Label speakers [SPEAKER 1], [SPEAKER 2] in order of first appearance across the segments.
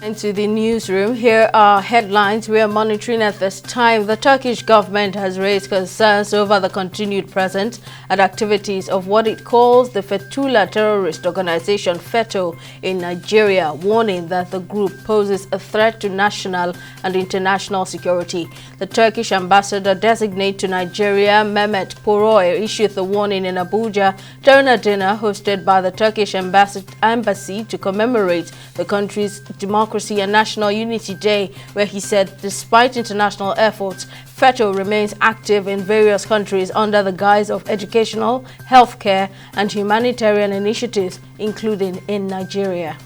[SPEAKER 1] Into the newsroom, here are headlines we are monitoring at this time. The Turkish government has raised concerns over the continued presence and activities of what it calls the Fethullah terrorist organization FETÖ in Nigeria, warning that the group poses a threat to national and international security. The Turkish ambassador designate to Nigeria, Mehmet Poroy, issued the warning in Abuja during a dinner hosted by the Turkish embassy to commemorate the country's Democracy and National Unity Day, where he said despite international efforts, FETÖ remains active in various countries under the guise of educational, healthcare and humanitarian initiatives, including in Nigeria.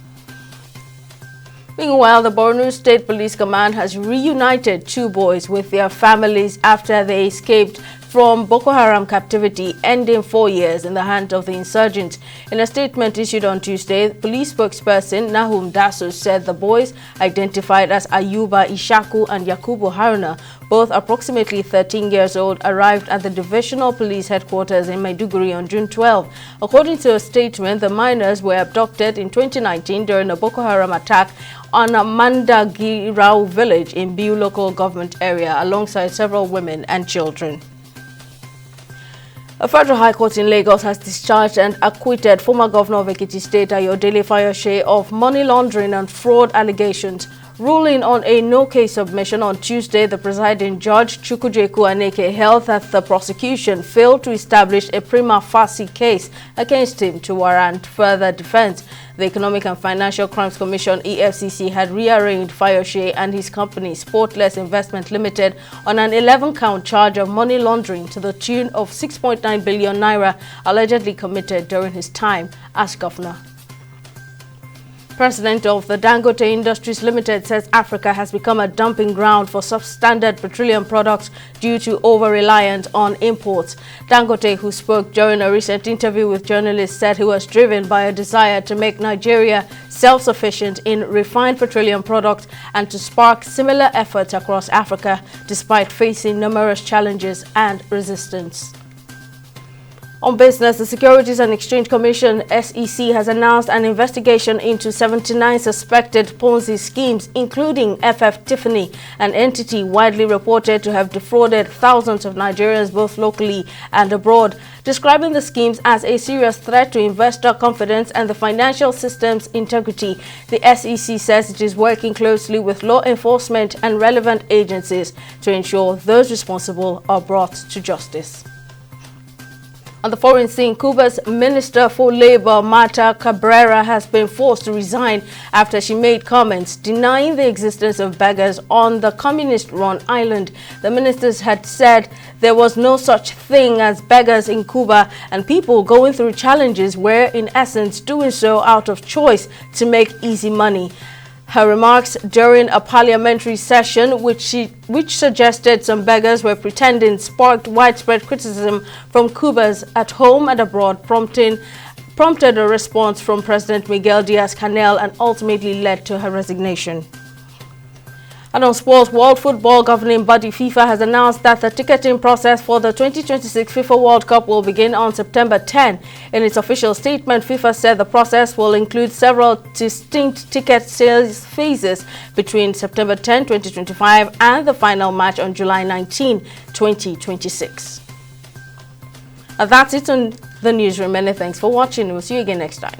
[SPEAKER 1] Meanwhile, the Borno State Police Command has reunited two boys with their families after they escaped from Boko Haram captivity, ending 4 years in the hands of the insurgents. In a statement issued on Tuesday, police spokesperson Nahum Daso said the boys, identified as Ayuba Ishaku and Yakubu Haruna, both approximately 13 years old, arrived at the Divisional Police Headquarters in Maiduguri on June 12. According to a statement, the minors were abducted in 2019 during a Boko Haram attack on a Mandagirao village in Biu local government area, alongside several women and children. A federal high court in Lagos has discharged and acquitted former governor of Ekiti State Ayodele Fayose of money laundering and fraud allegations. Ruling on a no-case submission on Tuesday, the presiding judge, Chukwujeku Aneke, held that the prosecution failed to establish a prima facie case against him to warrant further defense. The Economic and Financial Crimes Commission, EFCC, had rearranged Fayose and his company, Sportless Investment Limited, on an 11-count charge of money laundering to the tune of 6.9 billion naira allegedly committed during his time as governor. President of the Dangote Industries Limited says Africa has become a dumping ground for substandard petroleum products due to over-reliance on imports. Dangote, who spoke during a recent interview with journalists, said he was driven by a desire to make Nigeria self-sufficient in refined petroleum products and to spark similar efforts across Africa, despite facing numerous challenges and resistance. On business, the Securities and Exchange Commission, SEC, has announced an investigation into 79 suspected Ponzi schemes, including FF Tiffany, an entity widely reported to have defrauded thousands of Nigerians both locally and abroad. Describing the schemes as a serious threat to investor confidence and the financial system's integrity, the SEC says it is working closely with law enforcement and relevant agencies to ensure those responsible are brought to justice. On the foreign scene, Cuba's Minister for Labor, Marta Cabrera, has been forced to resign after she made comments denying the existence of beggars on the communist-run island. The ministers had said there was no such thing as beggars in Cuba, and people going through challenges were, in essence, doing so out of choice to make easy money. Her remarks during a parliamentary session, which suggested some beggars were pretending, sparked widespread criticism from Cubans at home and abroad, prompted a response from President Miguel Diaz-Canel and ultimately led to her resignation. And on sports, World Football governing body FIFA has announced that the ticketing process for the 2026 FIFA World Cup will begin on September 10. In its official statement, FIFA said the process will include several distinct ticket sales phases between September 10, 2025 and the final match on July 19, 2026. And that's it on the newsroom. Many thanks for watching. We'll see you again next time.